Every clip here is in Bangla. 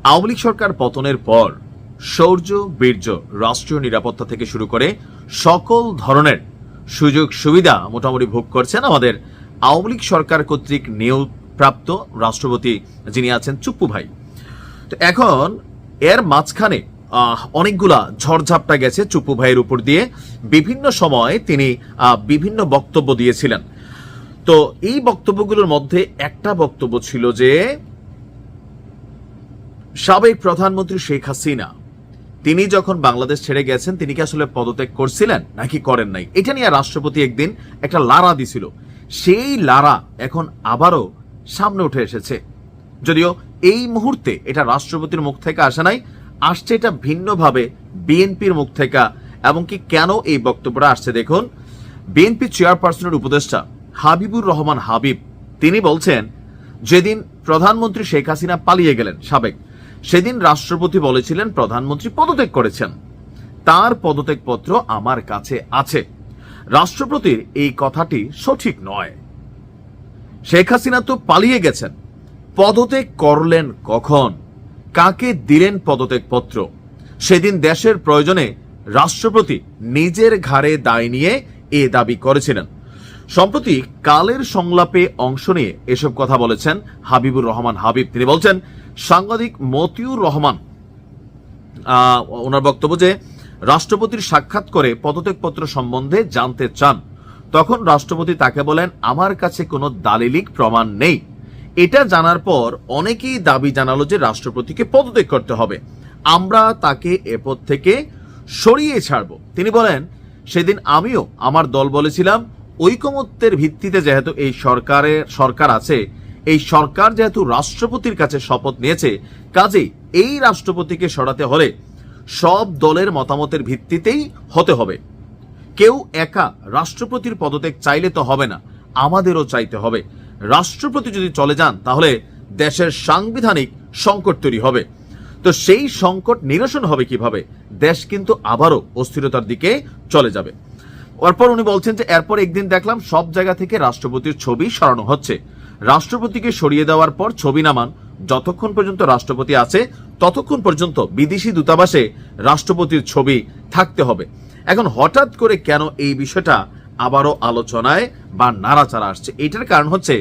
আওয়ামী লীগ সরকার পতনের পর শৌর্য বীর্য রাষ্ট্রীয় নিরাপত্তা থেকে শুরু করে সকল ধরনের সুযোগ সুবিধা মোটামুটি ভোগ করছেন আমাদের আওয়ামী লীগ সরকার কর্তৃক নিয়োগপ্রাপ্ত রাষ্ট্রপতি যিনি আছেন চুপ্পু ভাই। তো এখন এর মাঝখানে অনেকগুলা ঝড়ঝাপটা গেছে চুপ্পু ভাইয়ের উপর দিয়ে। বিভিন্ন সময় তিনি বিভিন্ন বক্তব্য দিয়েছিলেন। তো এই বক্তব্যগুলোর মধ্যে একটা বক্তব্য ছিল যে সাবেক প্রধানমন্ত্রী শেখ হাসিনা তিনি যখন বাংলাদেশ ছেড়ে গেছেন তিনি কি আসলে পদত্যাগ করছিলেন নাকি করেন নাই, এটা নিয়ে রাষ্ট্রপতি একদিন একটা লারা দিছিল। সেই লারা এখন আবারও সামনে উঠে এসেছে, যদিও এই মুহূর্তে এটা রাষ্ট্রপতির মুখ থেকে আসে নাই, আসছে এটা ভিন্নভাবে বিএনপির মুখ থেকে। এবং কি কেন এই বক্তব্যটা আসছে দেখুন। বিএনপি চেয়ারপারসনের উপদেষ্টা হাবিবুর রহমান হাবিব তিনি বলছেন, যেদিন প্রধানমন্ত্রী শেখ হাসিনা পালিয়ে গেলেন সাবেক, সেদিন রাষ্ট্রপতি বলেছিলেন প্রধানমন্ত্রী পদত্যাগ করেছেন, তার পদত্যাগপত্র আমার কাছে আছে। রাষ্ট্রপতির এই কথাটি সঠিক নয়। শেখ হাসিনা তো পালিয়ে গেছেন, পদত্যাগ করলেন কখন, কাকে দিলেন পদত্যাগপত্র? সেদিন দেশের প্রয়োজনে রাষ্ট্রপতি নিজের ঘাড়ে দায় নিয়ে এ দাবি করেছিলেন। সম্প্রতি কালের সংলাপে অংশ নিয়ে এসব কথা বলেছেন হাবিবুর রহমান হাবিব। তিনি বলছেন, সাংবাদিক মতিউর রহমান ওনার বক্তব্য যে রাষ্ট্রপতির সাক্ষাৎ করে পদত্যাগপত্র সম্বন্ধে জানতে চান, তখন রাষ্ট্রপতি তাকে বলেন আমার কাছে কোনো দালিলিক প্রমাণ নেই। এটা জানার পর অনেকেই দাবি জানালো যে রাষ্ট্রপতিকে পদত্যাগ করতে হবে, আমরা তাকে এ পদ থেকে সরিয়ে ছাড়ব। তিনি বলেন, সেদিন আমিও আমার দল বলেছিলাম ঐকমত্যের ভিত্তিতে যেহেতু এই সরকার আছে, এই সরকার যেহেতু রাষ্ট্রপতির কাছে শপথ নিয়েছে, কাজেই এই রাষ্ট্রপতিকে সরাতে হলে সব দলের মতামতের ভিত্তিতেই হতে হবে। কেউ একা রাষ্ট্রপতির পদত্যাগ চাইলে তো হবে না, আমাদেরও চাইতে হবে। রাষ্ট্রপতি যদি চলে যান তাহলে দেশের সাংবিধানিক সংকট তৈরি হবে। তো সেই সংকট নিরসন হবে কিভাবে? দেশ কিন্তু আবারও অস্থিরতার দিকে চলে যাবে। এরপর উনি বলছেন যে এরপর একদিন দেখলাম সব জায়গা থেকে রাষ্ট্রপতির ছবি সরানো হচ্ছে। রাষ্ট্রপতিকে সরিয়ে দেওয়ার পর ছবি নামান, যতক্ষণ পর্যন্ত রাষ্ট্রপতি আছে ততক্ষণ পর্যন্ত বিদেশি দূতাবাসে রাষ্ট্রপতির ছবি থাকতে হবে। এখন হঠাৎ করে কেন এই বিষয়টা আবারও আলোচনায় বা নাড়াচাড়া আসছে? এটার কারণ হচ্ছে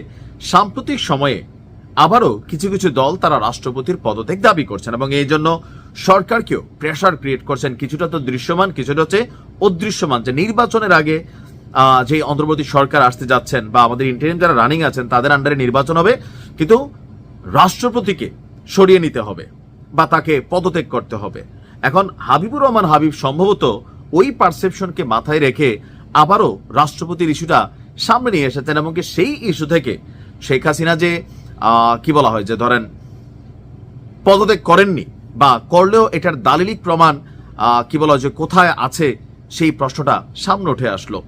সাম্প্রতিক সময়ে আবারও কিছু কিছু দল তারা রাষ্ট্রপতির পদত্যাগ দাবি করছেন এবং এই জন্য সরকারকেও প্রেশার ক্রিয়েট করছেন। কিছুটা তো দৃশ্যমান, কিছুটা হচ্ছে অদৃশ্যমান, যে নির্বাচনের আগে যে অন্তর্বর্তী সরকার আসতে যাচ্ছেন বা আমাদের ইন্টারিম যারা রানিং আছেন তাদের আন্ডারে নির্বাচন হবে, কিন্তু রাষ্ট্রপতিকে সরিয়ে নিতে হবে বা তাকে পদত্যাগ করতে হবে। এখন হাবিবুর রহমান হাবিব সম্ভবত ওই পারসেপশনকে মাথায় রেখে আবারও রাষ্ট্রপতির ইস্যুটা সামনে নিয়ে এসেছেন এবং সেই ইস্যু থেকে শেখ হাসিনা যে কি বলা হয় যে ধরেন পদত্যাগ করেননি বা করলেও এটার দালিলিক প্রমাণ কি বলা হয় যে কোথায় আছে, সেই প্রশ্নটা সামনে উঠে আসলো।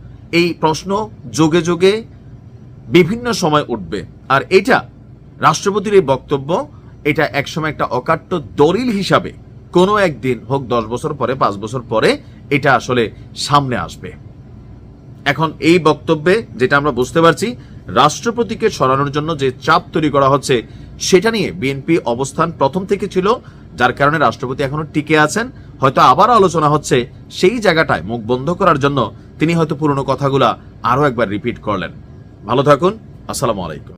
এই প্রশ্ন যোগে যোগে বিভিন্ন সময় উঠবে, আর এটা রাষ্ট্রপতির এই বক্তব্য এটা একসময় একটা অকাট্য দলিল হিসাবে কোনো একদিন হোক 10 বছর পরে 5 বছর পরে এটা আসলে সামনে আসবে। এখন এই বক্তব্যে যেটা আমরা বুঝতে পারছি, রাষ্ট্রপতিকে সরানোর জন্য যে চাপ তৈরি করা হচ্ছে সেটা নিয়ে বিএনপি অবস্থান প্রথম থেকে ছিল, যার কারণে রাষ্ট্রপতি এখনো টিকে আছেন। হয়তো আবার আলোচনা হচ্ছে, সেই জায়গাটায় মুখ বন্ধ করার জন্য তিনি হয়তো পুরনো কথাগুলা আরো একবার রিপিট করলেন। ভালো থাকুন, আসসালামু আলাইকুম।